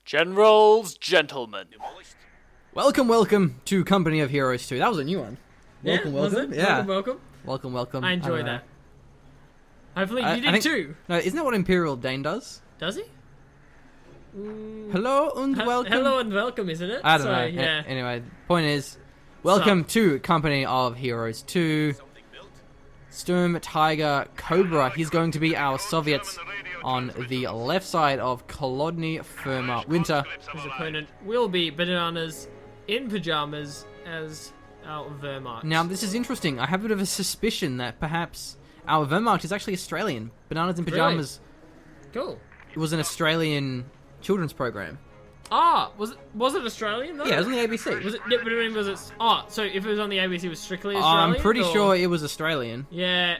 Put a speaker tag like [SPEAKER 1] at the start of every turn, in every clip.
[SPEAKER 1] Gentlemen.
[SPEAKER 2] Welcome to Company of Heroes 2. That was a new one. Welcome. Yeah. Welcome.
[SPEAKER 3] I enjoy that. Hopefully you did too.
[SPEAKER 2] No, isn't that what Imperial Dane does?
[SPEAKER 3] Does he?
[SPEAKER 2] Hello and welcome.
[SPEAKER 3] Hello and welcome, isn't it?
[SPEAKER 2] I don't know.
[SPEAKER 3] Yeah.
[SPEAKER 2] Anyway, point is, welcome to Company of Heroes 2. SturmTigerCobra. He's going to be our Soviets on the left side of Kolodny Firma Winter.
[SPEAKER 3] His opponent will be Bananas in Pajamas as our Wehrmacht.
[SPEAKER 2] Now, this is interesting. I have a bit of a suspicion that perhaps our Wehrmacht is actually Australian. Bananas in Pajamas.
[SPEAKER 3] Really? Cool.
[SPEAKER 2] It was an Australian children's program.
[SPEAKER 3] Ah, was it Australian though?
[SPEAKER 2] Yeah, it was on the ABC.
[SPEAKER 3] Was it? But I mean, was it? Oh, so if it was on the ABC, it was strictly Australian.
[SPEAKER 2] I'm pretty sure it was Australian.
[SPEAKER 3] Yeah,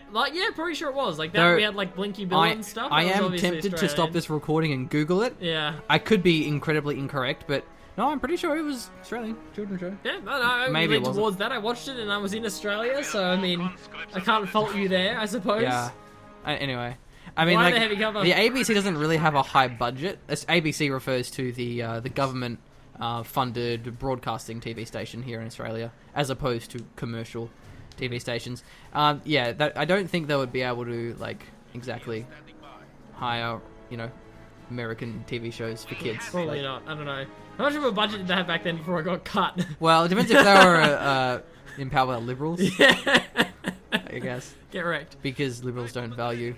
[SPEAKER 3] pretty sure it was. Like that, we had like Blinky Bill and stuff.
[SPEAKER 2] I am tempted to stop this recording and Google it.
[SPEAKER 3] Yeah.
[SPEAKER 2] I could be incredibly incorrect, but no, I'm pretty sure it was Australian children's show.
[SPEAKER 3] Yeah, no,
[SPEAKER 2] maybe
[SPEAKER 3] it towards that. I watched it and I was in Australia, so I mean, I can't fault you there, I suppose.
[SPEAKER 2] Yeah. Anyway. I mean,
[SPEAKER 3] Why
[SPEAKER 2] like,
[SPEAKER 3] the heavy cover?
[SPEAKER 2] The ABC doesn't really have a high budget. ABC refers to the government funded broadcasting TV station here in Australia, as opposed to commercial TV stations. Yeah, I don't think they would be able to like exactly hire, American TV shows for kids.
[SPEAKER 3] Probably not. I don't know. How much of a budget did they have back then before I got cut?
[SPEAKER 2] Well, it depends if they were empowered by liberals.
[SPEAKER 3] Yeah.
[SPEAKER 2] I guess.
[SPEAKER 3] Get wrecked.
[SPEAKER 2] Because liberals don't value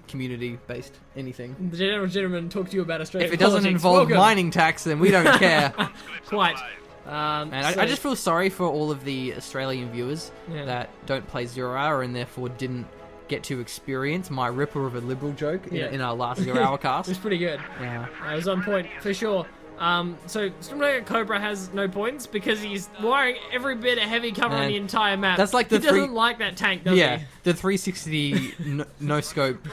[SPEAKER 2] community-based anything.
[SPEAKER 3] The Gentlemen talk to you about Australia.
[SPEAKER 2] If it doesn't involve mining tax, then we don't care.
[SPEAKER 3] Quite.
[SPEAKER 2] And I just feel sorry for all of the Australian viewers that don't play Zero Hour and therefore didn't get to experience my ripper of a liberal joke in our last 0 Hour cast.
[SPEAKER 3] It was pretty good.
[SPEAKER 2] Yeah.
[SPEAKER 3] It was on point, for sure. So SturmTigerCobra has no points because he's wiring every bit of heavy cover on the entire map.
[SPEAKER 2] That's like
[SPEAKER 3] he doesn't like that tank, does he?
[SPEAKER 2] The 360 no scope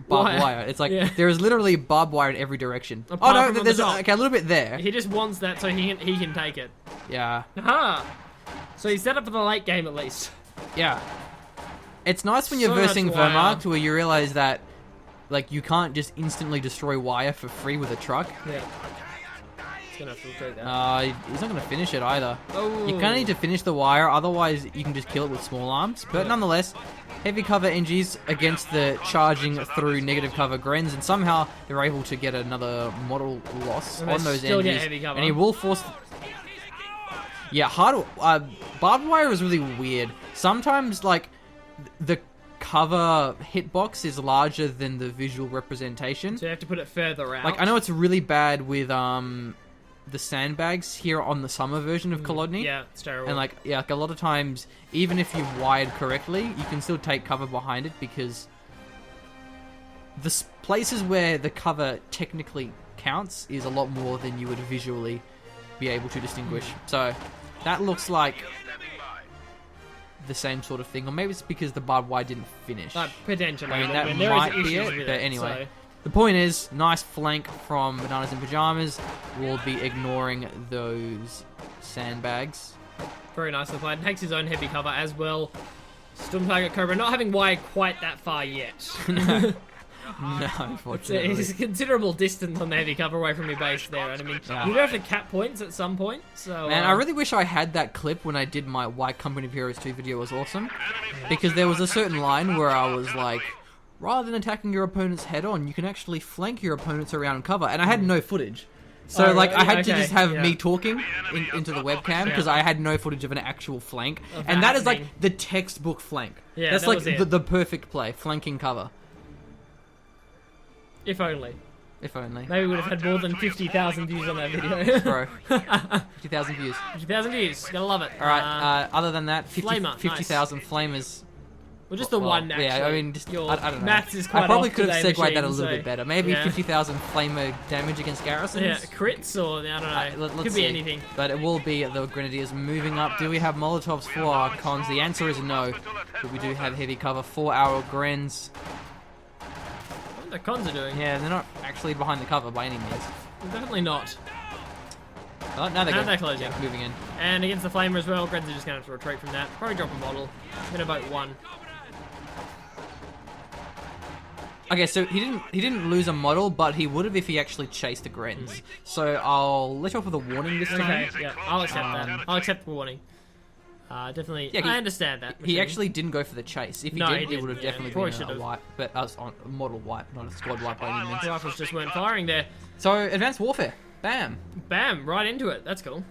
[SPEAKER 2] barbed wire. It's like there is literally barbed wire in every direction.
[SPEAKER 3] Apart
[SPEAKER 2] there's a little bit there.
[SPEAKER 3] He just wants that so he can take it.
[SPEAKER 2] Yeah.
[SPEAKER 3] Aha! So he's set up for the late game at least.
[SPEAKER 2] Yeah. It's nice when you're versing Wehrmacht where you realize that like you can't just instantly destroy wire for free with a truck.
[SPEAKER 3] Yeah. He's
[SPEAKER 2] not going to finish it either.
[SPEAKER 3] Oh.
[SPEAKER 2] You kind of need to finish the wire, otherwise you can just kill it with small arms. But nonetheless, heavy cover NGs against the charging through negative cover Grens, and somehow they're able to get another model loss on those NGs. And he will force... Yeah, barbed wire is really weird. Sometimes, like, the cover hitbox is larger than the visual representation.
[SPEAKER 3] So you have to put it further out.
[SPEAKER 2] Like, I know it's really bad with the sandbags here on the summer version of Kolodny.
[SPEAKER 3] Yeah, it's terrible.
[SPEAKER 2] And like a lot of times, even if you've wired correctly, you can still take cover behind it because the places where the cover technically counts is a lot more than you would visually be able to distinguish. So that looks like the same sort of thing, or maybe it's because the barbed wire didn't finish.
[SPEAKER 3] Potentially.
[SPEAKER 2] I mean, that might be it, but anyway. The point is, nice flank from Bananas in Pajamas. We'll be ignoring those sandbags.
[SPEAKER 3] Very nicely played. Takes his own heavy cover as well. SturmTigerCobra not having wired quite that far yet.
[SPEAKER 2] No, unfortunately.
[SPEAKER 3] It's a considerable distance on the heavy cover away from your base there. And I mean, you do have to cap points at some point. So,
[SPEAKER 2] man, I really wish I had that clip when I did my Why Company of Heroes 2 video. It was awesome. Because there was a certain line where I was like, rather than attacking your opponent's head on, you can actually flank your opponents around cover. And I had no footage. So, I had to just have me talking into the webcam because I had no footage of an actual flank. And that is like the textbook flank.
[SPEAKER 3] Yeah,
[SPEAKER 2] that's like the perfect play, flanking cover.
[SPEAKER 3] If only.
[SPEAKER 2] If only.
[SPEAKER 3] Maybe we would have had more than 50,000 views on that video.
[SPEAKER 2] Bro. 50,000 views.
[SPEAKER 3] 50,000 views. Gotta love it.
[SPEAKER 2] Alright, other than that, 50,000
[SPEAKER 3] nice.
[SPEAKER 2] flamers.
[SPEAKER 3] Well, just the one, actually.
[SPEAKER 2] Yeah, I mean, just, I don't know.
[SPEAKER 3] Maths is quite
[SPEAKER 2] I probably
[SPEAKER 3] off
[SPEAKER 2] could have
[SPEAKER 3] today,
[SPEAKER 2] segued that a little bit better. Maybe 50,000 flamer damage against garrisons?
[SPEAKER 3] Yeah, crits or, I don't know. Could be anything.
[SPEAKER 2] But it will be the Grenadiers moving up. Do we have Molotovs for our cons? The answer is no. But we do have heavy cover for our Grens.
[SPEAKER 3] The cons are doing.
[SPEAKER 2] Yeah, they're not actually behind the cover by any means.
[SPEAKER 3] Definitely not.
[SPEAKER 2] Oh, now they're
[SPEAKER 3] closing.
[SPEAKER 2] Yeah, moving in.
[SPEAKER 3] And against the Flamer as well, Grens are just going to have to retreat from that. Probably drop a model. I'm going to vote 1.
[SPEAKER 2] Okay, so he didn't lose a model, but he would have if he actually chased the Grens. So I'll let you off with a warning this time.
[SPEAKER 3] Okay, yeah, I'll accept that. I'll accept the warning. Definitely,
[SPEAKER 2] Yeah,
[SPEAKER 3] I understand that.
[SPEAKER 2] He actually didn't go for the chase. If he
[SPEAKER 3] No,
[SPEAKER 2] did,
[SPEAKER 3] he
[SPEAKER 2] it
[SPEAKER 3] didn't,
[SPEAKER 2] would have
[SPEAKER 3] yeah.
[SPEAKER 2] definitely
[SPEAKER 3] Probably
[SPEAKER 2] been a
[SPEAKER 3] should've.
[SPEAKER 2] wipe. But us on a model wipe, not a squad wipe by any means.
[SPEAKER 3] Rifles just weren't firing there.
[SPEAKER 2] So advanced warfare, bam.
[SPEAKER 3] Bam, right into it. That's cool.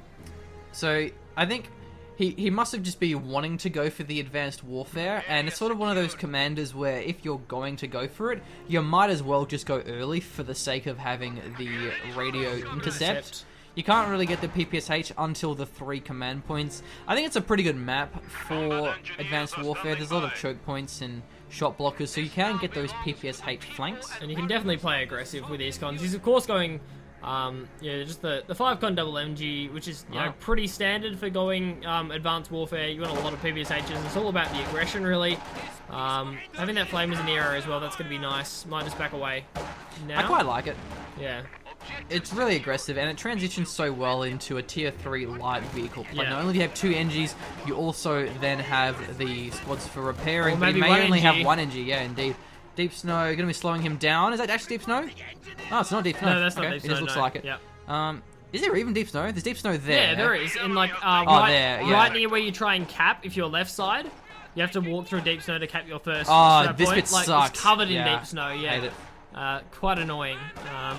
[SPEAKER 2] So I think he must have just been wanting to go for the advanced warfare, and it's sort of one of those commanders where if you're going to go for it, you might as well just go early for the sake of having the radio intercept. You can't really get the PPSH until the 3 command points. I think it's a pretty good map for advanced warfare. There's a lot of choke points and shot blockers, so you can get those PPSH flanks.
[SPEAKER 3] And you can definitely play aggressive with these cons. He's of course going, just the 5-con double MG, which is pretty standard for going advanced warfare. You want a lot of PPSHs. It's all about the aggression, really. Having that flamers in the area as well, that's going to be nice. Might just back away now.
[SPEAKER 2] I quite like it.
[SPEAKER 3] Yeah.
[SPEAKER 2] It's really aggressive, and it transitions so well into a tier 3 light vehicle. Like,
[SPEAKER 3] Yeah.
[SPEAKER 2] not only do you have 2 NGs, you also then have the squads for repairing,
[SPEAKER 3] Or
[SPEAKER 2] but you
[SPEAKER 3] maybe
[SPEAKER 2] may
[SPEAKER 3] one
[SPEAKER 2] only
[SPEAKER 3] NG.
[SPEAKER 2] have 1 NG. Yeah, indeed. Deep Snow, going to be slowing him down. Is that actually Deep Snow? Oh, it's not Deep Snow.
[SPEAKER 3] No, that's not
[SPEAKER 2] Okay,
[SPEAKER 3] Deep
[SPEAKER 2] it just
[SPEAKER 3] Snow,
[SPEAKER 2] looks
[SPEAKER 3] no.
[SPEAKER 2] like it.
[SPEAKER 3] Yeah.
[SPEAKER 2] Is there even Deep Snow? There's Deep Snow there.
[SPEAKER 3] Yeah, there is. In like
[SPEAKER 2] there,
[SPEAKER 3] right
[SPEAKER 2] yeah.
[SPEAKER 3] near where you try and cap if you're left side. You have to walk through deep snow to cap your first
[SPEAKER 2] Oh, this
[SPEAKER 3] point.
[SPEAKER 2] bit
[SPEAKER 3] Like,
[SPEAKER 2] sucks.
[SPEAKER 3] It's covered in
[SPEAKER 2] Yeah.
[SPEAKER 3] deep snow, yeah.
[SPEAKER 2] Hate it.
[SPEAKER 3] Quite annoying.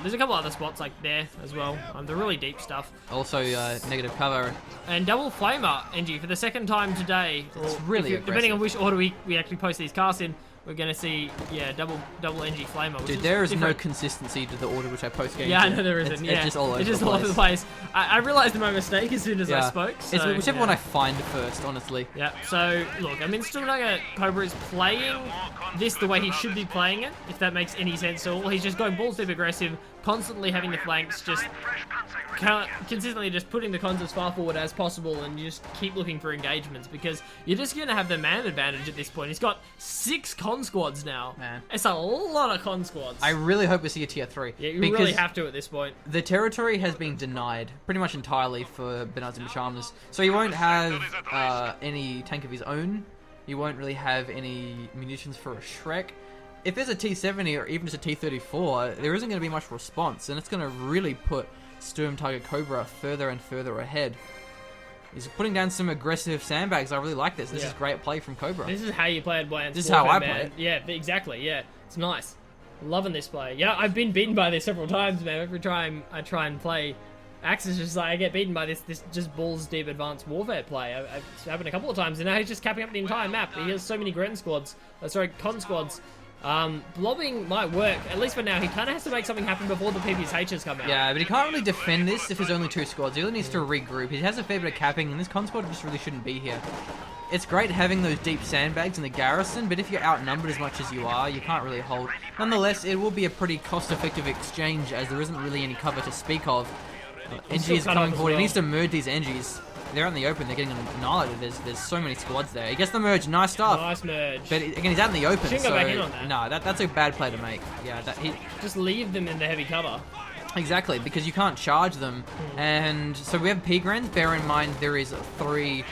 [SPEAKER 3] There's a couple other spots like there as well. The really deep stuff.
[SPEAKER 2] Also, negative cover.
[SPEAKER 3] And double flamer, NG, for the second time today.
[SPEAKER 2] It's
[SPEAKER 3] Or
[SPEAKER 2] really
[SPEAKER 3] depending on
[SPEAKER 2] aggressive.
[SPEAKER 3] which order we actually post these casts in, we're going to see, double NG flamer. Which
[SPEAKER 2] Dude, there is no
[SPEAKER 3] different.
[SPEAKER 2] consistency to the order which I post games.
[SPEAKER 3] Yeah, I
[SPEAKER 2] in.
[SPEAKER 3] know there isn't.
[SPEAKER 2] It's
[SPEAKER 3] Yeah,
[SPEAKER 2] just all over
[SPEAKER 3] it's just
[SPEAKER 2] the
[SPEAKER 3] all
[SPEAKER 2] place.
[SPEAKER 3] over the place. I realised my mistake as soon as I
[SPEAKER 2] Yeah.
[SPEAKER 3] spoke. So,
[SPEAKER 2] It's whichever
[SPEAKER 3] yeah.
[SPEAKER 2] one I find first, honestly.
[SPEAKER 3] Yeah, so look, I mean, SturmTigerCobra is playing this the way he should be playing it, if that makes any sense at all. He's just going balls deep aggressive, constantly having the flanks, just consistently just putting the cons as far forward as possible, and you just keep looking for engagements because you're just going to have the man advantage at this point. He's got 6 con squads now.
[SPEAKER 2] Man.
[SPEAKER 3] It's a lot of con squads.
[SPEAKER 2] I really hope we see a tier 3.
[SPEAKER 3] Yeah, you
[SPEAKER 2] because
[SPEAKER 3] really have to at this point.
[SPEAKER 2] the territory has been denied pretty much entirely for BananasinPajamas. So you won't have any tank of his own. You won't really have any munitions for a Shrek. If there's a T70 or even just a T34, there isn't going to be much response, and it's going to really put SturmTigerCobra further and further ahead. He's putting down some aggressive sandbags. I really like this. This is great play from Cobra.
[SPEAKER 3] This is how you play Advanced
[SPEAKER 2] This is how
[SPEAKER 3] Warfare,
[SPEAKER 2] I
[SPEAKER 3] man.
[SPEAKER 2] play it.
[SPEAKER 3] Yeah, exactly. Yeah, it's nice. Loving this play. Yeah, I've been beaten by this several times, man. Every time I try and play Axis, just like I get beaten by this just balls deep Advanced Warfare play. It's happened a couple of times, and now he's just capping up the entire map. He has so many Gren squads. Con squads. Blobbing might work, at least for now. He kind of has to make something happen before the PPSHs come out.
[SPEAKER 2] Yeah, but he can't really defend this if there's only 2 squads. He really needs to regroup. He has a fair bit of capping, and this con squad just really shouldn't be here. It's great having those deep sandbags in the garrison, but if you're outnumbered as much as you are, you can't really hold. Nonetheless, it will be a pretty cost-effective exchange, as there isn't really any cover to speak of. NG is coming forward. He needs to merge these NGs. They're out in the open. They're getting annihilated. There's so many squads there. He gets the merge. Nice stuff.
[SPEAKER 3] Nice merge.
[SPEAKER 2] But again, he's out in the open.
[SPEAKER 3] Shouldn't go
[SPEAKER 2] so
[SPEAKER 3] back in on that.
[SPEAKER 2] No, that's a bad play to make. Yeah,
[SPEAKER 3] Just leave them in the heavy cover.
[SPEAKER 2] exactly, because you can't charge them. And so we have Pigrens. Bear in mind there is 3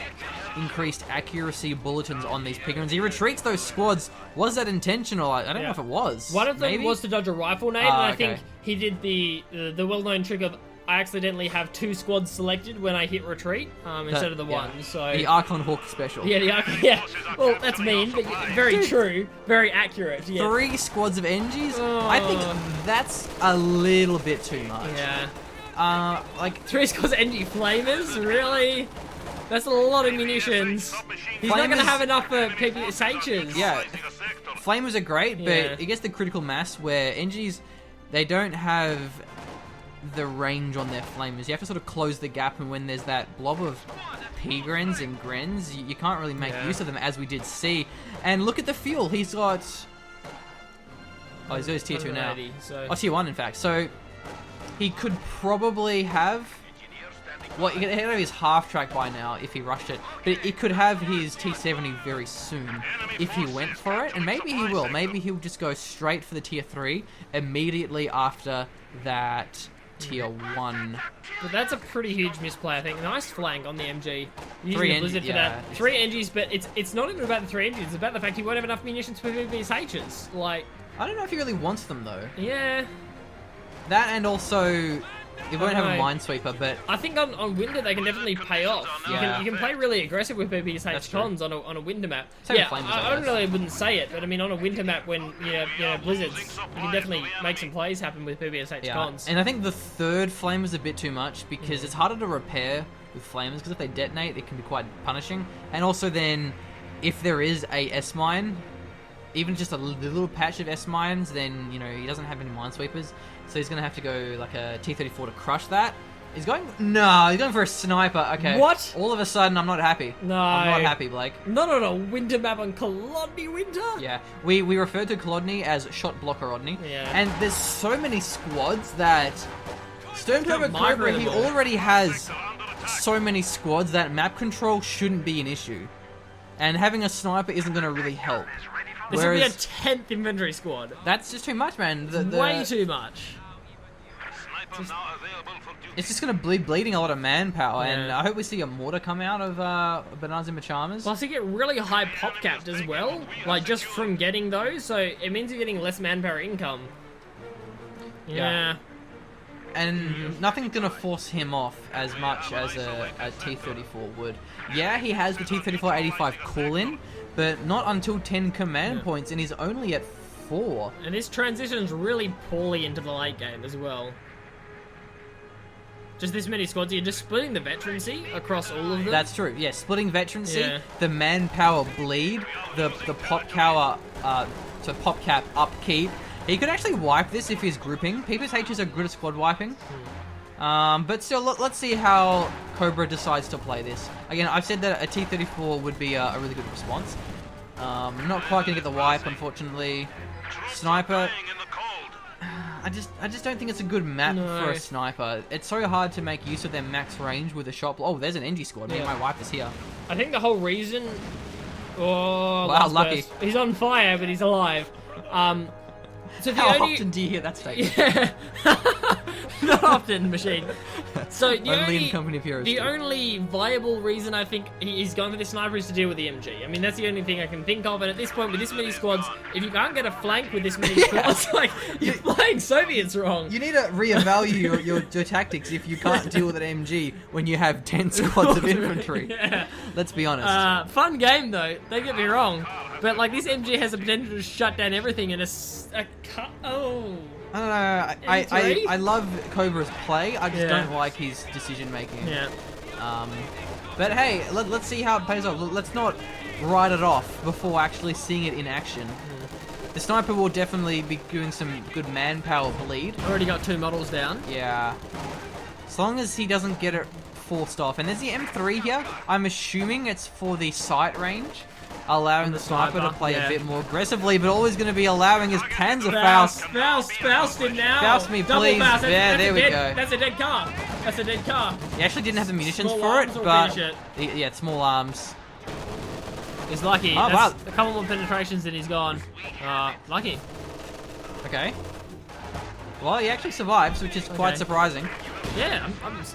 [SPEAKER 2] increased accuracy bulletins on these Pigrens. He retreats those squads. Was that intentional? I don't know if it was.
[SPEAKER 3] One of them
[SPEAKER 2] Maybe?
[SPEAKER 3] was to dodge a rifle nade, and I
[SPEAKER 2] okay.
[SPEAKER 3] think he did the well-known trick of I accidentally have 2 squads selected when I hit retreat instead of the one. So
[SPEAKER 2] the Archon Hawk special.
[SPEAKER 3] yeah. Well, that's mean, but very true, very accurate. Yeah.
[SPEAKER 2] 3 squads of NGs?
[SPEAKER 3] Oh.
[SPEAKER 2] I think that's a little bit too much.
[SPEAKER 3] Yeah.
[SPEAKER 2] Like
[SPEAKER 3] 3 squads of NG flamers, really? That's a lot of munitions. He's not going to
[SPEAKER 2] Flamers-
[SPEAKER 3] have enough for PPSHs.
[SPEAKER 2] Yeah, flamers are great, but
[SPEAKER 3] Yeah.
[SPEAKER 2] it gets the critical mass where NGs, they don't have the range on their flamers. You have to sort of close the gap, and when there's that blob of Pigrens and Grens, you can't really make use of them, as we did see. And look at the fuel. He's got... Oh, he's tier 2 now.
[SPEAKER 3] 180, so.
[SPEAKER 2] Oh, tier 1, in fact. So, he could probably have... Well, he'd have his half-track by now if he rushed it. But he could have his T70 very soon if he went for it. And maybe he will. Maybe he'll just go straight for the tier 3 immediately after that tier 1.
[SPEAKER 3] But that's a pretty huge misplay, I think. Nice flank on the MG. Using
[SPEAKER 2] 3
[SPEAKER 3] the Blizzard for
[SPEAKER 2] yeah.
[SPEAKER 3] that. 3 NGs, but it's not even about the 3 NGs. It's about the fact he won't have enough munitions for PPSHs. Like,
[SPEAKER 2] I don't know if he really wants them though.
[SPEAKER 3] Yeah.
[SPEAKER 2] That and also, it won't have a Minesweeper, but
[SPEAKER 3] I think on Winter they can definitely pay off.
[SPEAKER 2] Yeah.
[SPEAKER 3] You can play really aggressive with
[SPEAKER 2] That's
[SPEAKER 3] PPSH
[SPEAKER 2] true.
[SPEAKER 3] cons on a Winter map.
[SPEAKER 2] Same
[SPEAKER 3] Yeah,
[SPEAKER 2] with Flamers,
[SPEAKER 3] I
[SPEAKER 2] I guess.
[SPEAKER 3] really wouldn't say it, but I mean on a Winter map when you know blizzards, you can definitely make some plays happen with PPSH
[SPEAKER 2] yeah.
[SPEAKER 3] cons.
[SPEAKER 2] And I think the third flame is a bit too much because it's harder to repair with flamers because if they detonate, it can be quite punishing. And also then, if there is a S-mine, even just a little patch of S-mines, then, you know, he doesn't have any Minesweepers, so he's going to have to go like a T-34 to crush that. He's going... No, he's going for a sniper. Okay.
[SPEAKER 3] What?
[SPEAKER 2] All of a sudden, I'm not happy.
[SPEAKER 3] No.
[SPEAKER 2] I'm not happy, Blake.
[SPEAKER 3] Not on a Winter map on Kolodny Winter?
[SPEAKER 2] Yeah. We refer to Kolodny as Shot Blocker Rodney.
[SPEAKER 3] Yeah.
[SPEAKER 2] And there's so many squads that... SturmTigerCobra, he
[SPEAKER 3] them all.
[SPEAKER 2] already has so many squads that map control shouldn't be an issue. And having a sniper isn't going to really help.
[SPEAKER 3] This would be a 10th infantry squad.
[SPEAKER 2] That's just too much, man.
[SPEAKER 3] Way too much.
[SPEAKER 2] It's just going to be bleeding a lot of manpower,
[SPEAKER 3] Yeah.
[SPEAKER 2] and I hope we see a mortar come out of BananasinPajamas.
[SPEAKER 3] Plus, you get really high pop capped as well, like just from getting those, so it means you're getting less manpower income. Yeah.
[SPEAKER 2] And nothing's going to force him off as much as a T-34 would. Yeah, he has the T-34-85 call-in, but not until 10 command points, and he's only at 4.
[SPEAKER 3] And this transitions really poorly into the late game as well. Just this many squads, you're just splitting the veterancy across all of them.
[SPEAKER 2] That's true. Yeah, splitting veterancy,
[SPEAKER 3] Yeah.
[SPEAKER 2] the manpower bleed, the pop power, so pop cap upkeep. He could actually wipe this if he's grouping. PPSHs are good at squad wiping. But still, let's see how Cobra decides to play this. Again, I've said that a T-34 would be a really good response. Not quite gonna get the wipe, unfortunately. Sniper. I just don't think it's a good map for a sniper. It's so hard to make use of their max range with a shot. Oh, there's an NG squad. Maybe my wipe is here.
[SPEAKER 3] I think the whole reason... Oh,
[SPEAKER 2] Wow,
[SPEAKER 3] last
[SPEAKER 2] lucky.
[SPEAKER 3] burst. He's on fire, but he's alive. So the
[SPEAKER 2] How
[SPEAKER 3] only...
[SPEAKER 2] often do you hear that statement?
[SPEAKER 3] Yeah. Not often, machine. So the
[SPEAKER 2] Only in Company of Heroes.
[SPEAKER 3] The
[SPEAKER 2] too.
[SPEAKER 3] only viable reason I think he's gone for this sniper is to deal with the MG. I mean, that's the only thing I can think of. And at this point, with this many squads, if you can't get a flank with this many squads, like, you're playing Soviets wrong.
[SPEAKER 2] You need to reevaluate your tactics if you can't deal with an MG when you have 10 squads of infantry.
[SPEAKER 3] Yeah.
[SPEAKER 2] Let's be honest.
[SPEAKER 3] Fun game, though. Don't get me wrong. But, like, this MG has the potential to shut down everything in oh...
[SPEAKER 2] I don't know. I love Cobra's play. I just
[SPEAKER 3] Yeah.
[SPEAKER 2] don't like his decision making.
[SPEAKER 3] Yeah.
[SPEAKER 2] But hey, let's see how it pays off. Let's not write it off before actually seeing it in action. The sniper will definitely be doing some good manpower bleed.
[SPEAKER 3] Already got 2 models down.
[SPEAKER 2] Yeah. As long as he doesn't get it forced off. And there's the M3 here. I'm assuming it's for the sight range, allowing the sniper to play a bit more aggressively, but all he's going to be allowing is Panzerfaust.
[SPEAKER 3] Faust him now.
[SPEAKER 2] Faust me,
[SPEAKER 3] Double
[SPEAKER 2] please.
[SPEAKER 3] Faust.
[SPEAKER 2] Yeah, there we go.
[SPEAKER 3] That's a dead car. That's a dead car.
[SPEAKER 2] He actually didn't have the munitions
[SPEAKER 3] Small
[SPEAKER 2] for it,
[SPEAKER 3] arms will
[SPEAKER 2] but
[SPEAKER 3] finish
[SPEAKER 2] yeah, small arms.
[SPEAKER 3] He's lucky.
[SPEAKER 2] Oh,
[SPEAKER 3] That's
[SPEAKER 2] wow.
[SPEAKER 3] a couple more penetrations and he's gone. Lucky.
[SPEAKER 2] Okay. Well, he actually survives, which is quite surprising.
[SPEAKER 3] Yeah,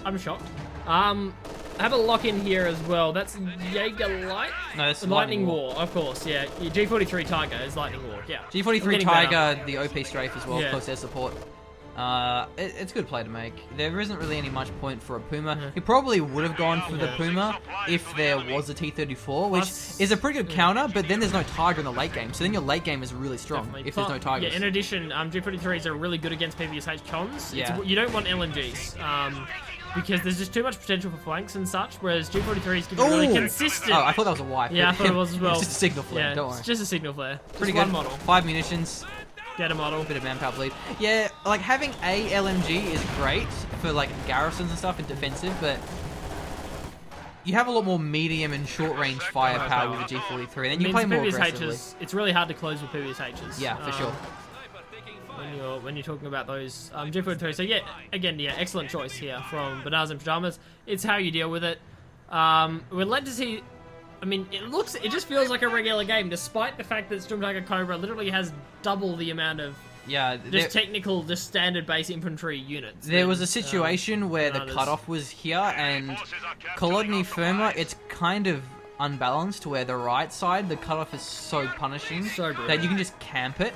[SPEAKER 3] I'm shocked. Have a lock in here as well. That's Jaeger Light.
[SPEAKER 2] No, that's
[SPEAKER 3] Lightning War, of course. Yeah, your G43 Tiger is Lightning War. Yeah. I'm
[SPEAKER 2] G43
[SPEAKER 3] getting better.
[SPEAKER 2] Tiger, the OP strafe as well,
[SPEAKER 3] Yeah.
[SPEAKER 2] close air support. It's a good play to make. There isn't really any much point for a Puma. He probably would have gone for the Puma if there was a T-34, which is a pretty good counter, but then there's no Tiger in the late game, so then your late game is really strong
[SPEAKER 3] Definitely.
[SPEAKER 2] if there's no Tigers.
[SPEAKER 3] Yeah, in addition, G43s are really good against PPSH cons.
[SPEAKER 2] Yeah.
[SPEAKER 3] You don't want LMGs. Because there's just too much potential for flanks and such, whereas G43s can be really
[SPEAKER 2] Ooh!
[SPEAKER 3] consistent.
[SPEAKER 2] Oh, I thought that was a wipe.
[SPEAKER 3] Yeah, I
[SPEAKER 2] but
[SPEAKER 3] thought it was as well.
[SPEAKER 2] It's just a signal flare,
[SPEAKER 3] Yeah,
[SPEAKER 2] don't worry.
[SPEAKER 3] it's just a signal flare.
[SPEAKER 2] Pretty
[SPEAKER 3] Just
[SPEAKER 2] good.
[SPEAKER 3] one model.
[SPEAKER 2] 5 munitions,
[SPEAKER 3] Get a model.
[SPEAKER 2] bit of manpower bleed. Yeah, like having a LMG is great for like garrisons and stuff and defensive, but you have a lot more medium and short range firepower with the G43, and then you play more aggressively.
[SPEAKER 3] It's really hard to close with PPSHs.
[SPEAKER 2] Yeah, for sure.
[SPEAKER 3] When you're talking about those G43. So yeah, again, yeah, excellent choice here from BananasinPajamas. It's how you deal with it. We're led to see. I mean, it just feels like a regular game, despite the fact that SturmTigerCobra literally has double the amount of technical, just standard base infantry units.
[SPEAKER 2] There was a situation where the cutoff was here, and Kolodny Firma, it's kind of unbalanced, where the right side, the cutoff is so punishing
[SPEAKER 3] So brutal.
[SPEAKER 2] that you can just camp it.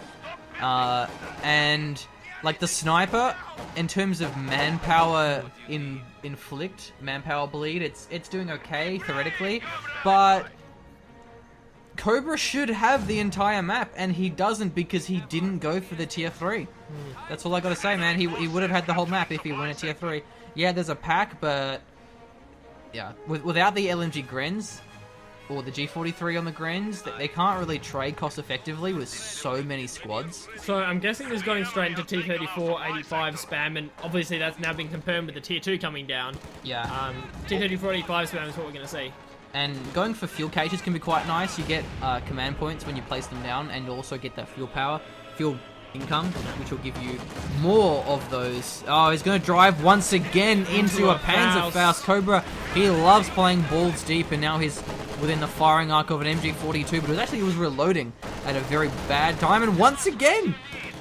[SPEAKER 2] And like the sniper, in terms of manpower manpower bleed, it's doing okay theoretically, but Cobra should have the entire map, and he doesn't because he didn't go for the tier 3. That's all I gotta say, man. He would have had the whole map if he went a tier 3. Yeah, there's a pack, but yeah, without the LMG Grens or the G43 on the Grens, they can't really trade cost effectively with so many squads.
[SPEAKER 3] So I'm guessing this going straight into T34 85 spam, and obviously that's now been confirmed with the tier 2 coming down.
[SPEAKER 2] Yeah.
[SPEAKER 3] T34 85 spam is what we're gonna see.
[SPEAKER 2] And going for fuel cages can be quite nice. You get command points when you place them down, and you also get that fuel income, which will give you more of those. Oh, he's going to drive once again into a Panzerfaust. Cobra, he loves playing balls deep, and now he's within the firing arc of an MG42, but he was reloading at a very bad time, and once again,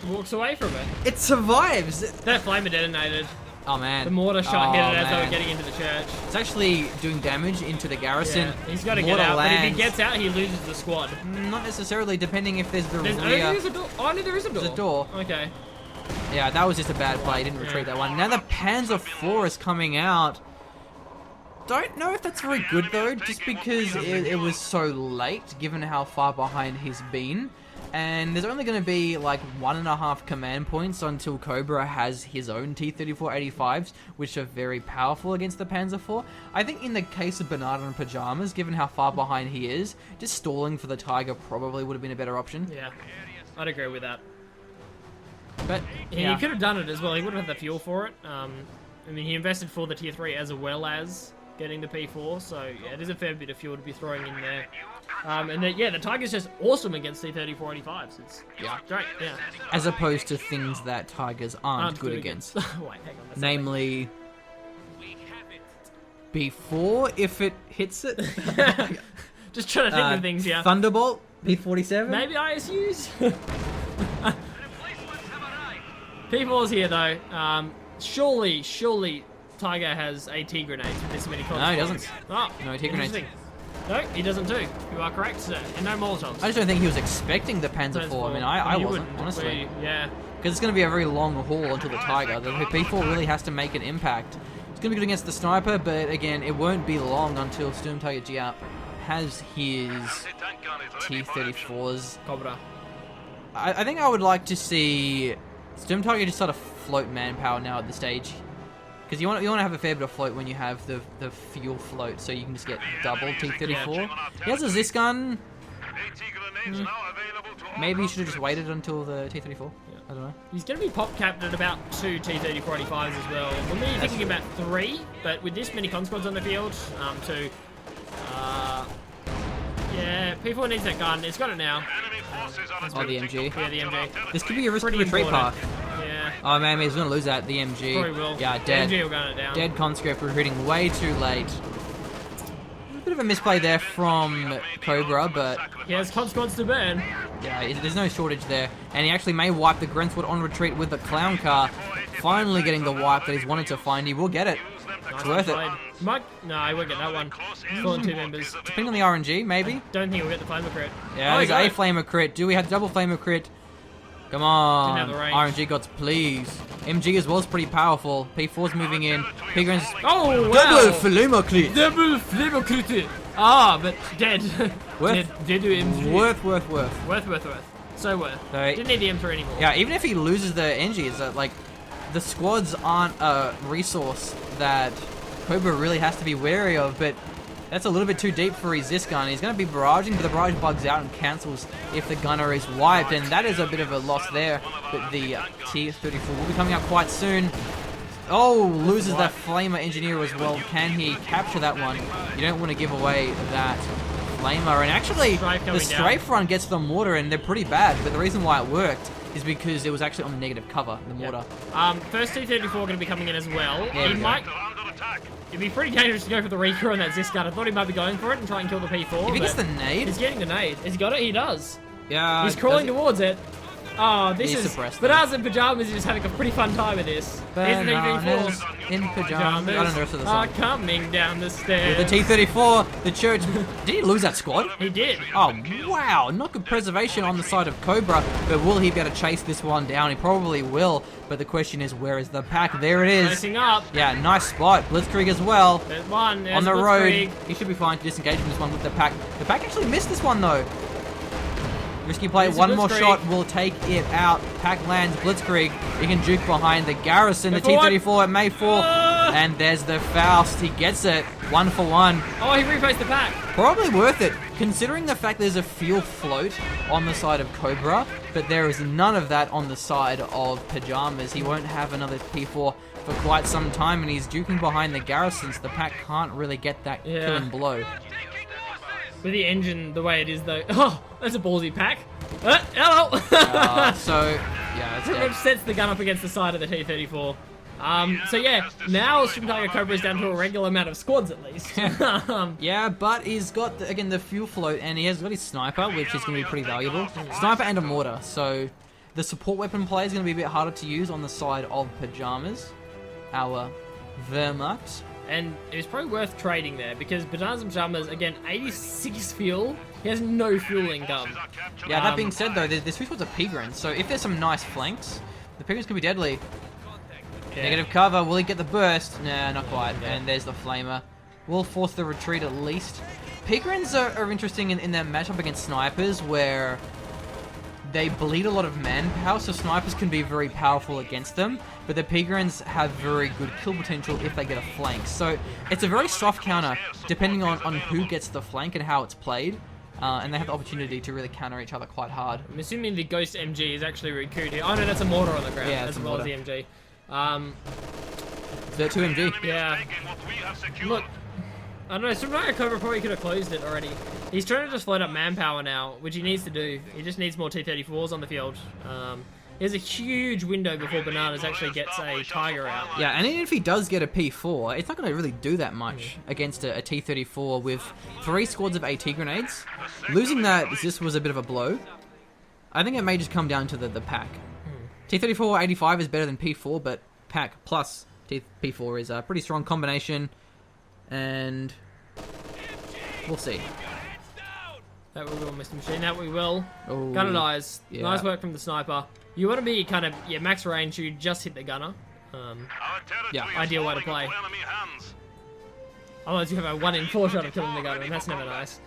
[SPEAKER 3] walks away from it.
[SPEAKER 2] It survives.
[SPEAKER 3] That flamer detonated.
[SPEAKER 2] Oh man.
[SPEAKER 3] The mortar shot hit it as they were getting into the church.
[SPEAKER 2] It's actually doing damage into the garrison.
[SPEAKER 3] Yeah, he's got to get out, but if he gets out, he loses the squad.
[SPEAKER 2] Not necessarily, depending if there's the rear.
[SPEAKER 3] There's a door. Oh, no, there is a door.
[SPEAKER 2] There's a door.
[SPEAKER 3] Okay.
[SPEAKER 2] Yeah, that was just a bad play. He didn't retreat that one. Now the Panzer IV is coming out. Don't know if that's very good, though, just because it was so late, given how far behind he's been. And there's only going to be like 1.5 command points until Cobra has his own T-34-85s, which are very powerful against the Panzer IV. I think in the case of BananasinPajamas, given how far behind he is, just stalling for the Tiger probably would have been a better option.
[SPEAKER 3] Yeah, I'd agree with that.
[SPEAKER 2] But
[SPEAKER 3] yeah, he could have done it as well. He would have had the fuel for it. I mean, he invested for the Tier 3 as well as getting the P4, so yeah, it is a fair bit of fuel to be throwing in there. And then, yeah, the Tiger's just awesome against T-34-85s. It's great, yeah.
[SPEAKER 2] As opposed to things that Tigers aren't good against.
[SPEAKER 3] Wait, hang on.
[SPEAKER 2] Namely, B4 if it hits it.
[SPEAKER 3] Just trying to think of things, yeah.
[SPEAKER 2] Thunderbolt, P47.
[SPEAKER 3] Maybe ISUs. P4's here though. Surely Tiger has AT grenades with this many consoles.
[SPEAKER 2] No, he doesn't.
[SPEAKER 3] Oh,
[SPEAKER 2] no AT grenades.
[SPEAKER 3] No, he doesn't too. You are correct, sir. And no Molotovs.
[SPEAKER 2] I just don't think he was expecting the Panzer IV. I mean, I wasn't, honestly.
[SPEAKER 3] Yeah.
[SPEAKER 2] Because it's going to be a very long haul until the Tiger. The P4 really has to make an impact. It's going to be good against the Sniper, but again, it won't be long until SturmTigerCobra has his T-34s.
[SPEAKER 3] Cobra.
[SPEAKER 2] I think I would like to see SturmTiger just sort of float manpower now at this stage. Because you want to have a fair bit of float when you have the fuel float, so you can just get double T-34. Yeah. He has a Zis gun. Maybe he should have just waited until the T-34. Yeah. I don't know.
[SPEAKER 3] He's going to be pop capped at about 2 T-34-85s as well. We're maybe thinking about 3, but with this many con squads on the field, 2. Yeah, P4 needs that gun. It's got it now.
[SPEAKER 2] Oh, the MG.
[SPEAKER 3] Yeah, the MG.
[SPEAKER 2] This could be a risky retreat path.
[SPEAKER 3] Yeah.
[SPEAKER 2] Oh man, he's going to lose that. The MG.
[SPEAKER 3] Probably will.
[SPEAKER 2] Yeah, dead.
[SPEAKER 3] The MG will gun it down.
[SPEAKER 2] Dead conscript, retreating way too late. A bit of a misplay there from Cobra, but...
[SPEAKER 3] He has con squads to burn.
[SPEAKER 2] Yeah, there's no shortage there. And he actually may wipe the Grenswood on retreat with the Clown Car. Finally getting the wipe that he's wanted to find. He will get it. It's worth it.
[SPEAKER 3] No, he won't get that one. Still in 2 members.
[SPEAKER 2] Depending on the RNG, maybe.
[SPEAKER 3] Don't think he'll get the flamer crit.
[SPEAKER 2] Yeah, there's a flamer crit. Do we have double flamer crit? Come on. RNG gods, please. MG as well is pretty powerful. P4's moving in. P-Grens.
[SPEAKER 3] Oh, wow.
[SPEAKER 2] Double flamer crit.
[SPEAKER 3] Double flamer crit. Ah, but dead.
[SPEAKER 2] Worth.
[SPEAKER 3] Dead to MG.
[SPEAKER 2] Worth.
[SPEAKER 3] So worth. Didn't need the M3 anymore.
[SPEAKER 2] Yeah, even if he loses the NG, it's like the squads aren't a resource that Cobra really has to be wary of, but that's a little bit too deep for his Zis gun. He's going to be barraging, but the barrage bugs out and cancels if the gunner is wiped, and that is a bit of a loss there. But the T-34 will be coming out quite soon. Oh, loses that Flamer Engineer as well. Can he capture that one? You don't want to give away that Flamer. And actually, the strafe run gets the mortar, and they're pretty bad, but the reason why it worked is because it was actually on the negative cover, the mortar.
[SPEAKER 3] First T-34 going to be coming in as well.
[SPEAKER 2] Yeah,
[SPEAKER 3] it'd be pretty dangerous to go for the recur on that Zis gun. I thought he might be going for it and try and kill the P4.
[SPEAKER 2] If he gets the nade...
[SPEAKER 3] He's getting the nade. Has he got it? He does.
[SPEAKER 2] Yeah.
[SPEAKER 3] He's crawling towards it. Oh, this
[SPEAKER 2] He
[SPEAKER 3] is
[SPEAKER 2] suppressed
[SPEAKER 3] BananasinPajamas is just having a pretty fun time in this.
[SPEAKER 2] Bananas in pajamas. I don't know the rest of the
[SPEAKER 3] are
[SPEAKER 2] song.
[SPEAKER 3] coming down the stairs.
[SPEAKER 2] With the T-34, the church. Did he lose that squad?
[SPEAKER 3] He did.
[SPEAKER 2] Oh, wow. Not good preservation on the side of Cobra, but will he be able to chase this one down? He probably will, but the question is, where is the pack? There it is.
[SPEAKER 3] Facing up.
[SPEAKER 2] Yeah, nice spot. Blitzkrieg as well.
[SPEAKER 3] There's one. There's
[SPEAKER 2] On the road.
[SPEAKER 3] Blitzkrieg.
[SPEAKER 2] He should be fine to disengage from this one with the pack. The pack actually missed this one, though. Risky play,
[SPEAKER 3] There's a
[SPEAKER 2] one more
[SPEAKER 3] Blitzkrieg.
[SPEAKER 2] shot will take it out. Pack lands, Blitzkrieg. He can juke behind the Garrison. The
[SPEAKER 3] Go for
[SPEAKER 2] T-34 at May 4. And there's the Faust. He gets it. 1 for 1.
[SPEAKER 3] Oh, he refaced the pack.
[SPEAKER 2] Probably worth it, considering the fact there's a fuel float on the side of Cobra, but there is none of that on the side of Pajamas. He won't have another P4 for quite some time, and he's duking behind the Garrison, so the pack can't really get that killing blow.
[SPEAKER 3] With the engine the way it is, though. Oh, that's a ballsy pack. Hello.
[SPEAKER 2] So, yeah, that's
[SPEAKER 3] Pretty
[SPEAKER 2] dead.
[SPEAKER 3] much sets the gun up against the side of the T-34. So yeah, now SturmTigerCobra is down to a regular amount of squads at least.
[SPEAKER 2] Yeah, but he's got, again, the fuel float, and he has got his sniper, which is going to be pretty valuable. Sniper and a mortar, so the support weapon play is going to be a bit harder to use on the side of Pajamas. Our Wehrmacht.
[SPEAKER 3] And it's probably worth trading there because BananasinPajamas, again, 86 fuel. He has no fuel income.
[SPEAKER 2] Yeah, that being said, though, there's two spots of Pigrins, so if there's some nice flanks, the Pigrins can be deadly.
[SPEAKER 3] Yeah.
[SPEAKER 2] Negative cover, will he get the burst? Nah, not quite. And there's the Flamer. Will force the retreat at least. Pigrins are interesting in their matchup against snipers where they bleed a lot of manpower, so snipers can be very powerful against them, but the Pigrins have very good kill potential if they get a flank. So it's a very soft counter depending on who gets the flank and how it's played. And they have the opportunity to really counter each other quite hard.
[SPEAKER 3] I'm assuming the Ghost MG is actually recruited here. Oh no, that's a mortar on the ground,
[SPEAKER 2] Yeah,
[SPEAKER 3] as
[SPEAKER 2] it's a
[SPEAKER 3] well as the
[SPEAKER 2] mortar.
[SPEAKER 3] MG.
[SPEAKER 2] The 2MG.
[SPEAKER 3] Yeah. Look, I don't know, SturmTigerCobra probably could have closed it already. He's trying to just float up manpower now, which he needs to do. He just needs more T-34s on the field. There's a huge window before Bananas actually gets a Tiger out.
[SPEAKER 2] Yeah, and even if he does get a P4, it's not going to really do that much against a T-34 with 3 squads of AT grenades. Losing that just was a bit of a blow. I think it may just come down to the pack. T-34 85 is better than P4, but pack plus P4 is a pretty strong combination, and we'll see.
[SPEAKER 3] That we will, Mr. Machine, that we will.
[SPEAKER 2] Oh,
[SPEAKER 3] Gunner dies.
[SPEAKER 2] yeah.
[SPEAKER 3] Nice work from the sniper. You want to be kind of, max range, you just hit the gunner.
[SPEAKER 2] Yeah.
[SPEAKER 3] Ideal way to play. Otherwise you have a 1 in 4 shot of killing the gunner, and that's never nice.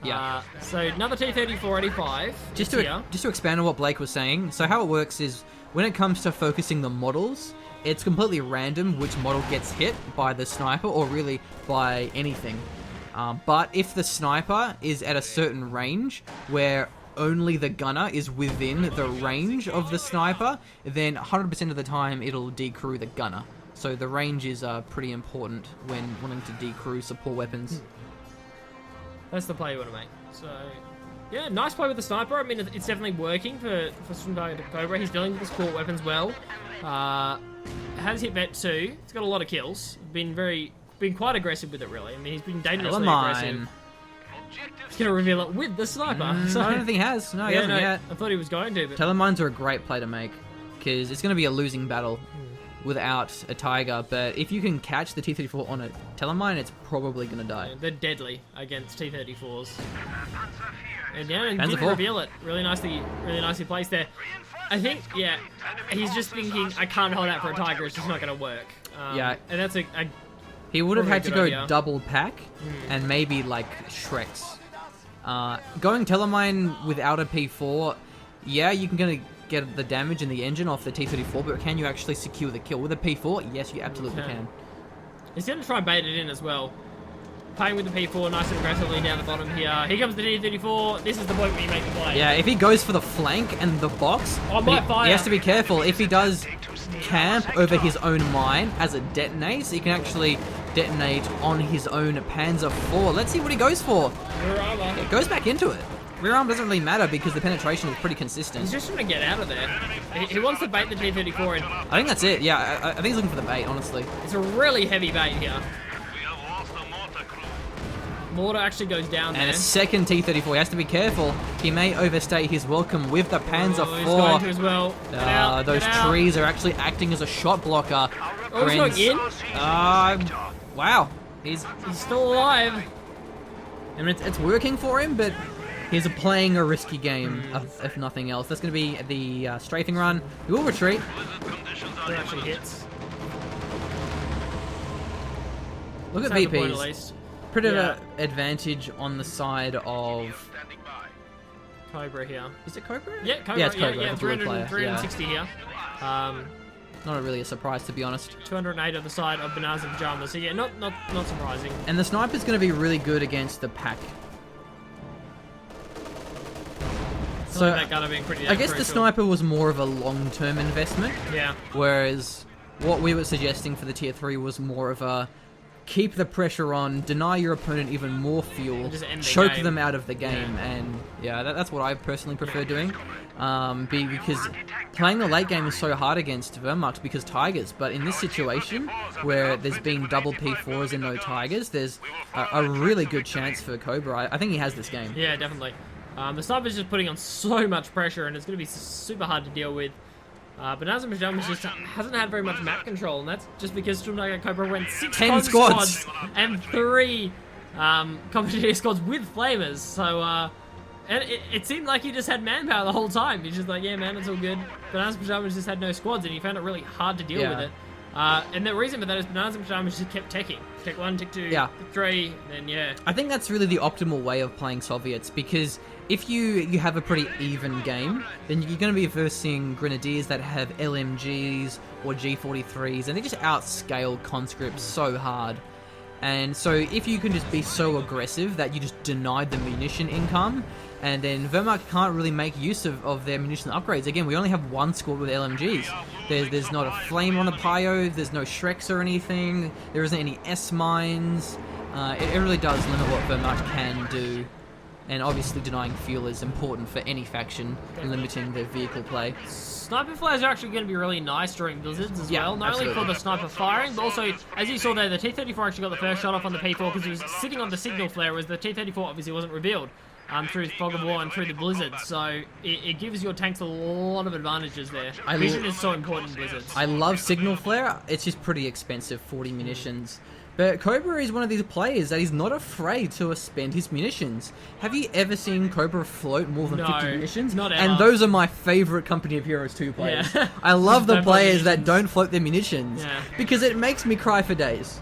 [SPEAKER 2] Yeah.
[SPEAKER 3] So another T-34 85.
[SPEAKER 2] Just
[SPEAKER 3] here.
[SPEAKER 2] to expand on what Blake was saying, so how it works is when it comes to focusing the models, it's completely random which model gets hit by the sniper or really by anything. But if the sniper is at a certain range where only the gunner is within the range of the sniper, then 100% of the time it'll decrew the gunner. So the range is pretty important when wanting to decrew support weapons.
[SPEAKER 3] That's the play you want to make. So, yeah, nice play with the sniper. I mean, it's definitely working for SturmTigerCobra. He's dealing with the support weapons well. Has hit vet 2. He's got a lot of kills. Been quite aggressive with it, really. I mean, he's been dangerously aggressive. He's going to reveal it with the sniper. So,
[SPEAKER 2] I don't think he has. No, he hasn't yet.
[SPEAKER 3] I thought he was going to, but...
[SPEAKER 2] Telemines are a great play to make because it's going to be a losing battle without a Tiger, but if you can catch the T-34 on a Telemine, it's probably going to die.
[SPEAKER 3] They're deadly against T-34s. And yeah, he
[SPEAKER 2] Panzer
[SPEAKER 3] did
[SPEAKER 2] IV.
[SPEAKER 3] reveal it. Really nicely placed there. I think, yeah, he's just thinking, I can't hold out for a Tiger, it's just not going to work.
[SPEAKER 2] Yeah.
[SPEAKER 3] And that's a
[SPEAKER 2] He would have
[SPEAKER 3] probably
[SPEAKER 2] had to
[SPEAKER 3] a
[SPEAKER 2] go
[SPEAKER 3] good idea.
[SPEAKER 2] double pack and maybe like Shreks. Going Telemine without a P4, yeah, you can gonna get the damage in the engine off the T-34, but can you actually secure the kill? With a P4, yes, you absolutely can.
[SPEAKER 3] He's going to try and bait it in as well. Playing with the P4 nice and aggressively down the bottom here. Here comes the T-34. This is the point where you make the play.
[SPEAKER 2] Yeah, if he goes for the flank and the box,
[SPEAKER 3] Oh, might fire.
[SPEAKER 2] he has to be careful. If he does camp over his own mine as it detonates, he can actually detonate on his own Panzer IV. Let's see what he goes for.
[SPEAKER 3] Rear armor.
[SPEAKER 2] It goes back into it. Rear arm doesn't really matter because the penetration is pretty consistent.
[SPEAKER 3] He's just trying to get out of there. He wants to bait the T-34 in.
[SPEAKER 2] I think that's it. Yeah, I think he's looking for the bait, honestly.
[SPEAKER 3] It's a really heavy bait here. Mortar actually goes down
[SPEAKER 2] And
[SPEAKER 3] there.
[SPEAKER 2] a second T-34. He has to be careful. He may overstay his welcome with the Panzer
[SPEAKER 3] He's going to
[SPEAKER 2] IV.
[SPEAKER 3] as well. Get out,
[SPEAKER 2] Those
[SPEAKER 3] get out.
[SPEAKER 2] trees are actually acting as a shot blocker.
[SPEAKER 3] Oh, he's going in?
[SPEAKER 2] Wow. He's
[SPEAKER 3] still alive.
[SPEAKER 2] I mean, it's working for him, but he's playing a risky game, if nothing else. That's going to be the strafing run. He will retreat.
[SPEAKER 3] That actually hits.
[SPEAKER 2] Look at
[SPEAKER 3] Save the point at
[SPEAKER 2] VPs.
[SPEAKER 3] least.
[SPEAKER 2] Pretty
[SPEAKER 3] Yeah.
[SPEAKER 2] advantage on the side of...
[SPEAKER 3] Cobra here.
[SPEAKER 2] Is it Cobra?
[SPEAKER 3] Yeah, Cobra.
[SPEAKER 2] Yeah, it's Cobra.
[SPEAKER 3] Yeah,
[SPEAKER 2] the blue player.
[SPEAKER 3] 360 here.
[SPEAKER 2] Not really a surprise, to be honest.
[SPEAKER 3] 208 on the side of BananasinPajamas. So yeah, not surprising.
[SPEAKER 2] And the sniper's going to be really good against the pack. So
[SPEAKER 3] that gunner being pretty
[SPEAKER 2] I guess the
[SPEAKER 3] crucial.
[SPEAKER 2] sniper was more of a long-term investment,
[SPEAKER 3] Yeah.
[SPEAKER 2] whereas what we were suggesting for the tier 3 was more of a keep the pressure on, deny your opponent even more fuel,
[SPEAKER 3] Just end the
[SPEAKER 2] choke
[SPEAKER 3] game.
[SPEAKER 2] them out of the game, and yeah, that's what I personally prefer doing. Because playing the late game is so hard against Wehrmacht because Tigers, but in this situation where there's been double P4s and no Tigers, there's a really good chance for Cobra. I think he has this game.
[SPEAKER 3] Yeah, definitely. The sniper's just putting on so much pressure, and it's going to be super hard to deal with. BananasinPajamas just hasn't had very much map control, and that's just because SturmTigerCobra went
[SPEAKER 2] 10 squads
[SPEAKER 3] and 3 competitive squads with flamers. So, and it seemed like he just had manpower the whole time. He's just like, yeah, man, it's all good. BananasinPajamas just had no squads, and he found it really hard to deal with it. And the reason for that is BananasinPajamas just kept teching. Tick 1, tick 2, tick 3, then yeah.
[SPEAKER 2] I think that's really the optimal way of playing Soviets, because if you have a pretty even game, then you're going to be versing Grenadiers that have LMGs or G43s, and they just outscale conscripts so hard. And so if you can just be so aggressive that you just deny the munition income, and then Wehrmacht can't really make use of their munition upgrades. Again, we only have one squad with LMGs. There's not a flame on the Pyo, there's no Shreks or anything, there isn't any S-mines. It really does limit what Wehrmacht can do. And obviously denying fuel is important for any faction, limiting their vehicle play.
[SPEAKER 3] Sniper flares are actually going to be really nice during blizzards as well. Not
[SPEAKER 2] absolutely.
[SPEAKER 3] only for the sniper firing, but also, as you saw there, the T-34 actually got the first shot off on the P4 because he was sitting on the signal flare, whereas the T-34 obviously wasn't revealed through Fog of War and through the blizzard. So it gives your tanks a lot of advantages there. Vision is so important in blizzards.
[SPEAKER 2] I love signal flare. It's just pretty expensive, 40 munitions. But Cobra is one of these players that he's not afraid to spend his munitions. Have you ever seen Cobra float more than 50 munitions?
[SPEAKER 3] Not ever.
[SPEAKER 2] And those are my favorite Company of Heroes 2 players.
[SPEAKER 3] Yeah.
[SPEAKER 2] I love the
[SPEAKER 3] Don't float
[SPEAKER 2] players that
[SPEAKER 3] munitions.
[SPEAKER 2] don't float their munitions.
[SPEAKER 3] Yeah.
[SPEAKER 2] Because it makes me cry for days.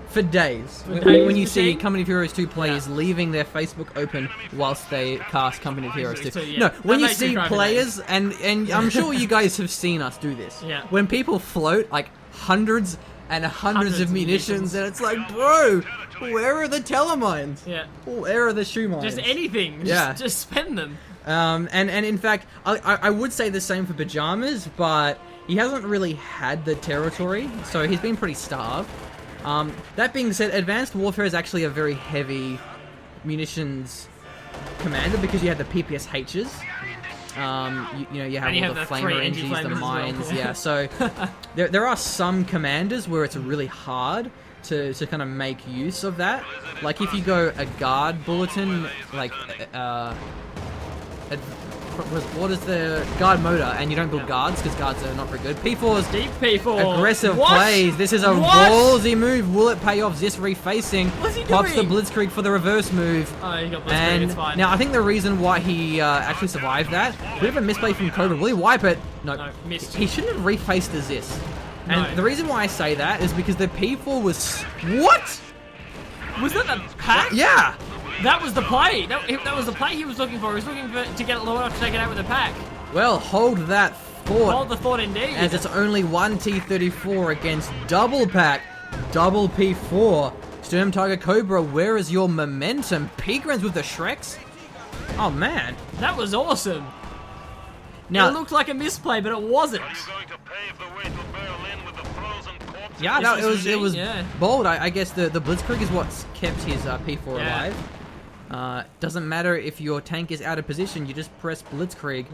[SPEAKER 2] For days.
[SPEAKER 3] For
[SPEAKER 2] When
[SPEAKER 3] days,
[SPEAKER 2] you see
[SPEAKER 3] machine?
[SPEAKER 2] Company of Heroes 2 players
[SPEAKER 3] Yeah.
[SPEAKER 2] leaving their Facebook open whilst they cast Company of Heroes 2.
[SPEAKER 3] So, yeah,
[SPEAKER 2] No,
[SPEAKER 3] that
[SPEAKER 2] when you
[SPEAKER 3] makes me
[SPEAKER 2] see
[SPEAKER 3] cry for
[SPEAKER 2] players, and I'm sure you guys have seen us do this.
[SPEAKER 3] Yeah.
[SPEAKER 2] When people float like hundreds and hundreds of munitions, and it's like, bro, where are the telemines?
[SPEAKER 3] Yeah.
[SPEAKER 2] Where are the shoe mines?
[SPEAKER 3] Just anything.
[SPEAKER 2] Yeah.
[SPEAKER 3] Just spend them.
[SPEAKER 2] And in fact, I would say the same for Pajamas, but he hasn't really had the territory, so he's been pretty starved. That being said, Advanced Warfare is actually a very heavy munitions commander because you have the PPSHs. You have
[SPEAKER 3] you
[SPEAKER 2] all
[SPEAKER 3] have
[SPEAKER 2] the
[SPEAKER 3] the
[SPEAKER 2] flamer
[SPEAKER 3] three
[SPEAKER 2] engines,
[SPEAKER 3] anti-flamers
[SPEAKER 2] the
[SPEAKER 3] as well.
[SPEAKER 2] mines, yeah. So there are some commanders where it's really hard to kind of make use of that. Like if you go a guard bulletin, like what is the guard motor, and you don't build guards because guards are not very good. P4's
[SPEAKER 3] Deep P4.
[SPEAKER 2] aggressive
[SPEAKER 3] What?
[SPEAKER 2] plays. This is a
[SPEAKER 3] What?
[SPEAKER 2] ballsy move. Will it pay off? Zis refacing.
[SPEAKER 3] What's he
[SPEAKER 2] Pops the
[SPEAKER 3] doing?
[SPEAKER 2] Blitzkrieg for the reverse move.
[SPEAKER 3] Oh, he got blitzkrieg,
[SPEAKER 2] And
[SPEAKER 3] it's fine.
[SPEAKER 2] now I think the reason why he actually survived that, bit of a misplay from Cobra. Will he wipe it? No,
[SPEAKER 3] No, missed.
[SPEAKER 2] He shouldn't have refaced the Zis. And
[SPEAKER 3] No.
[SPEAKER 2] the reason why I say that is because the P4 was... What?
[SPEAKER 3] Was that the pack?
[SPEAKER 2] Yeah!
[SPEAKER 3] That was the play. That was the play he was looking for. He was looking to get it low enough to take it out with a pack.
[SPEAKER 2] Well, hold that thought.
[SPEAKER 3] Hold the thought indeed.
[SPEAKER 2] As it's only one T-34 against double pack, double P4. SturmTigerCobra, where is your momentum? Peagrens with the Shreks? Oh, man.
[SPEAKER 3] That was awesome.
[SPEAKER 2] Now,
[SPEAKER 3] It looked like a misplay, but it wasn't.
[SPEAKER 2] yeah, no,
[SPEAKER 3] This
[SPEAKER 2] it was
[SPEAKER 3] is yeah.
[SPEAKER 2] bold. I guess the Blitzkrieg is what's kept his P4
[SPEAKER 3] Yeah.
[SPEAKER 2] alive. Doesn't matter if your tank is out of position, you just press Blitzkrieg.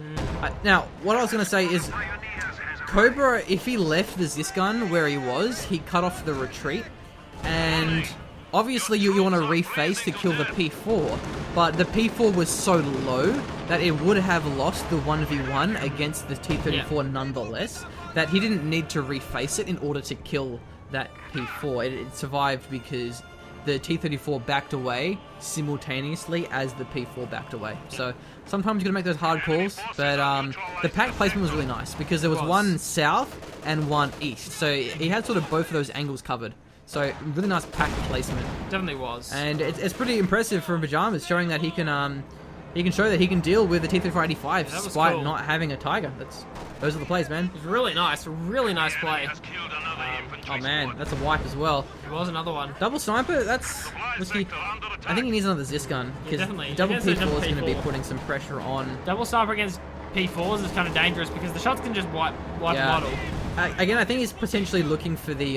[SPEAKER 2] Now, what I was going to say is, Cobra, if he left the Zis gun where he was, he cut off the retreat, and obviously you want to reface to kill the P4, but the P4 was so low that it would have lost the 1v1 against the T-34 nonetheless, that he didn't need to reface it in order to kill that P4. It survived because the T-34 backed away simultaneously as the P4 backed away. So sometimes you gotta make those hard calls, but the pack placement was really nice because there was one south and one east. So he had sort of both of those angles covered. So really nice pack placement.
[SPEAKER 3] Definitely was.
[SPEAKER 2] And it's pretty impressive from Pajamas, showing that he can show that he can deal with the T-34-85 despite not having a Tiger. Those are the plays, man.
[SPEAKER 3] It was really nice play.
[SPEAKER 2] Oh man, that's a wipe as well.
[SPEAKER 3] It was another one.
[SPEAKER 2] Double sniper, that's risky. I think he needs another Zis gun because double P4 is going to be putting some pressure on.
[SPEAKER 3] Double sniper against P4s is kind of dangerous because the shots can just wipe a model.
[SPEAKER 2] Again, I think he's potentially looking for the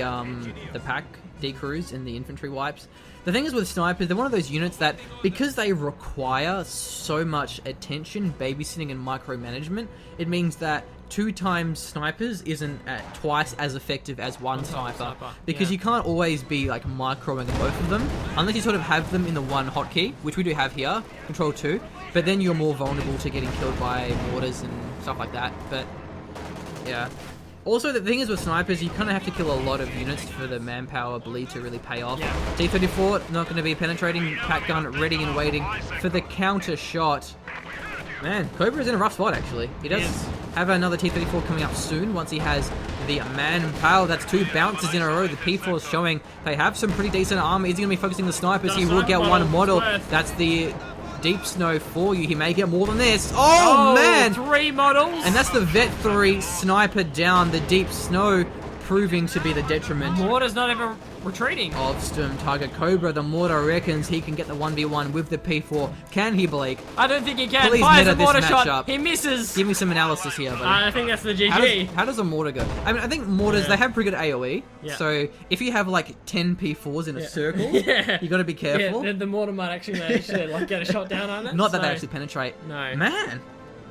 [SPEAKER 2] pack decrews and the infantry wipes. The thing is with snipers, they're one of those units that, because they require so much attention, babysitting, and micromanagement, it means that 2 times snipers isn't twice as effective as one sniper. Because you can't always be like microing both of them, unless you sort of have them in the one hotkey, which we do have here, Control 2, but then you're more vulnerable to getting killed by mortars and stuff like that. But yeah. Also, the thing is with snipers, you kind of have to kill a lot of units for the manpower bleed to really pay off. T-34, not going to be penetrating, pack gun ready and waiting for the counter shot. Man, Cobra's in a rough spot, actually. He does have another T-34 coming up soon once he has the manpower. That's 2 bounces in a row. The P4 is showing they have some pretty decent armor. Is he going to be focusing the snipers? He will get one model. That's the deep snow for you. He may get more than this. Oh man!
[SPEAKER 3] 3 models!
[SPEAKER 2] And that's the Vet 3 sniper down. The deep snow proving to be the detriment.
[SPEAKER 3] Mortar's not even retreating.
[SPEAKER 2] Of SturmTigerCobra. The mortar reckons he can get the 1v1 with the P4. Can he, Blake?
[SPEAKER 3] I don't think he can.
[SPEAKER 2] Please
[SPEAKER 3] Fires
[SPEAKER 2] meta
[SPEAKER 3] a mortar
[SPEAKER 2] this
[SPEAKER 3] shot.
[SPEAKER 2] matchup.
[SPEAKER 3] He misses.
[SPEAKER 2] Give me some analysis here, buddy.
[SPEAKER 3] I think that's the GG.
[SPEAKER 2] How does a mortar go? I mean, I think mortars, they have pretty good AoE.
[SPEAKER 3] Yeah.
[SPEAKER 2] So if you have like 10 P4s in a circle, you got to be careful.
[SPEAKER 3] Yeah, the mortar might actually manage to like get a shot down on it.
[SPEAKER 2] Not that they actually penetrate.
[SPEAKER 3] No.
[SPEAKER 2] Man,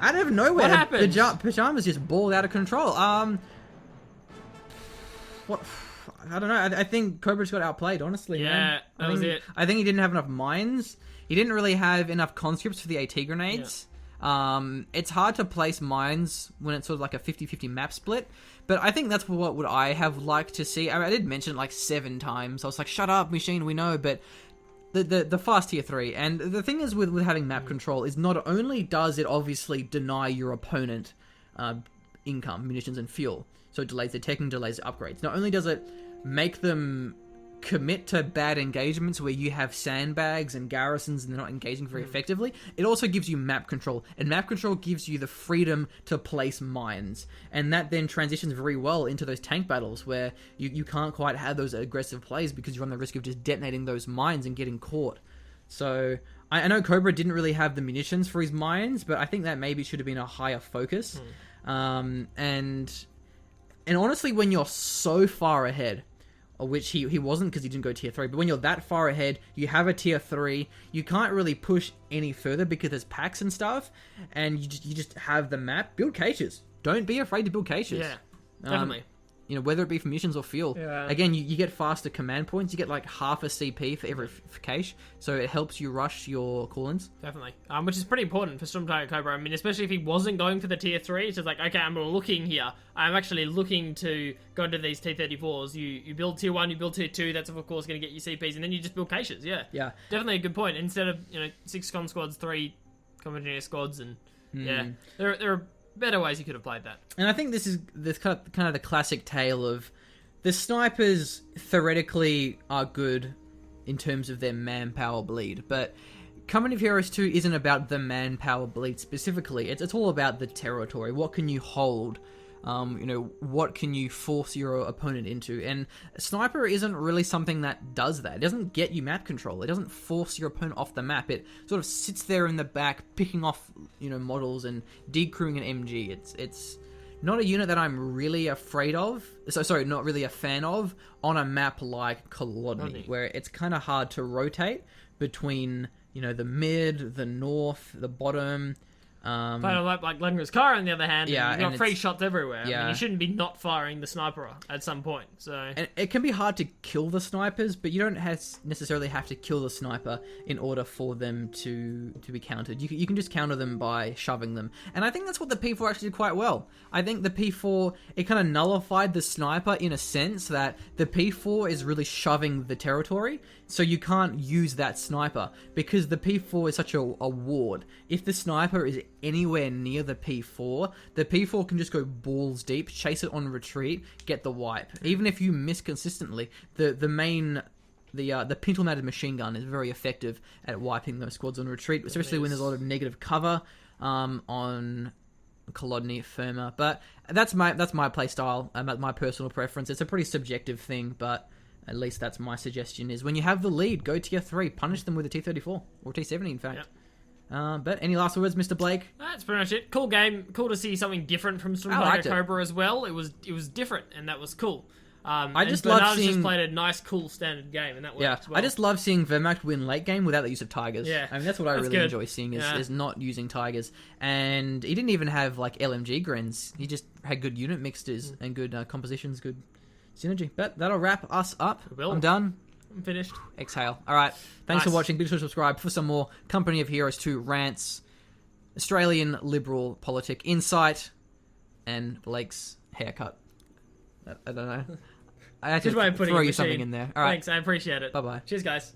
[SPEAKER 2] out of nowhere,
[SPEAKER 3] What happened?
[SPEAKER 2] Pajamas just balled out of control. What? I don't know. I think Cobra just got outplayed, honestly.
[SPEAKER 3] Yeah, that was it.
[SPEAKER 2] I think he didn't have enough mines. He didn't really have enough conscripts for the AT grenades. Yeah. It's hard to place mines when it's sort of like a 50-50 map split. But I think that's what would I have liked to see. I did mention it like 7 times. I was like, shut up, machine, we know. But the fast tier 3. And the thing is with having map control is not only does it obviously deny your opponent income, munitions, and fuel. So it delays their tech and delays their upgrades. Not only does it make them commit to bad engagements where you have sandbags and garrisons and they're not engaging very effectively, it also gives you map control. And map control gives you the freedom to place mines. And that then transitions very well into those tank battles where you can't quite have those aggressive plays because you run the risk of just detonating those mines and getting caught. So I know Cobra didn't really have the munitions for his mines, but I think that maybe should have been a higher focus. And honestly, when you're so far ahead, which he wasn't because he didn't go tier 3, but when you're that far ahead, you have a tier 3, you can't really push any further because there's packs and stuff, and you just have the map. Build caches. Don't be afraid to build caches.
[SPEAKER 3] Yeah, definitely.
[SPEAKER 2] Whether it be for missions or fuel.
[SPEAKER 3] Yeah.
[SPEAKER 2] Again, you get faster command points. You get like half a CP for every cache, so it helps you rush your call-ins.
[SPEAKER 3] Definitely. Which is pretty important for SturmTigerCobra. I mean, especially if he wasn't going for the tier 3, it's just like, okay, I'm looking here. I'm actually looking to go into these T-34s. You build tier 1, you build tier 2, that's of course going to get you CPs, and then you just build caches, yeah. Definitely a good point. Instead of, 6 con squads, 3 combat engineer squads, and yeah. There are better ways you could have played that. And
[SPEAKER 2] I think this is kind of the classic tale of the snipers theoretically are good in terms of their manpower bleed, but Company of Heroes 2 isn't about the manpower bleed specifically. It's all about the territory. What can you hold? What can you force your opponent into? And Sniper isn't really something that does that. It doesn't get you map control. It doesn't force your opponent off the map. It sort of sits there in the back, picking off, models and decrewing an MG. It's not a unit that I'm really afraid of. Sorry, not really a fan of on a map like Kolodny, where it's kind of hard to rotate between, the mid, the north, the bottom.
[SPEAKER 3] But like Lenger's car, on the other hand,
[SPEAKER 2] Yeah,
[SPEAKER 3] you've got
[SPEAKER 2] and
[SPEAKER 3] free
[SPEAKER 2] it's-
[SPEAKER 3] shots everywhere. I
[SPEAKER 2] yeah.
[SPEAKER 3] mean, you shouldn't be not firing the sniper at some point. So
[SPEAKER 2] And it can be hard to kill the snipers, but you don't necessarily have to kill the sniper in order for them to be countered. You can just counter them by shoving them. And I think that's what the P4 actually did quite well. I think the P4, it kind of nullified the sniper in a sense that the P4 is really shoving the territory, so you can't use that sniper because the P4 is such a ward. If the sniper is anywhere near the P4 can just go balls deep, chase it on retreat, get the wipe. Even if you miss consistently, the pintle-mounted machine gun is very effective at wiping those squads on retreat, especially when there's a lot of negative cover on Kolodny, Firma. But that's my play style, my personal preference. It's a pretty subjective thing, but at least that's my suggestion, is when you have the lead, go tier 3, punish them with a T-34, or T-70 in fact.
[SPEAKER 3] Yep.
[SPEAKER 2] But any last words, Mr. Blake?
[SPEAKER 3] That's pretty much it. Cool game. Cool to see something different from
[SPEAKER 2] liked it.
[SPEAKER 3] SturmTigerCobra as well. It was different, and that was cool.
[SPEAKER 2] I just love seeing...
[SPEAKER 3] just played a nice, cool standard game, and that worked well.
[SPEAKER 2] I just love seeing Wehrmacht win late game without the use of Tigers.
[SPEAKER 3] Yeah,
[SPEAKER 2] I mean, that's what I really
[SPEAKER 3] good.
[SPEAKER 2] enjoy seeing is not using Tigers. And he didn't even have like LMG grins. He just had good unit mixtures and good compositions, good synergy. But that'll wrap us up. I'm done.
[SPEAKER 3] I'm finished.
[SPEAKER 2] Exhale. All right. Thanks for watching. Be sure to subscribe for some more Company of Heroes 2 rants, Australian liberal politic insight, and Blake's haircut. I don't know. I had to throw you something in there. All right.
[SPEAKER 3] Thanks. I appreciate it.
[SPEAKER 2] Bye-bye.
[SPEAKER 3] Cheers, guys.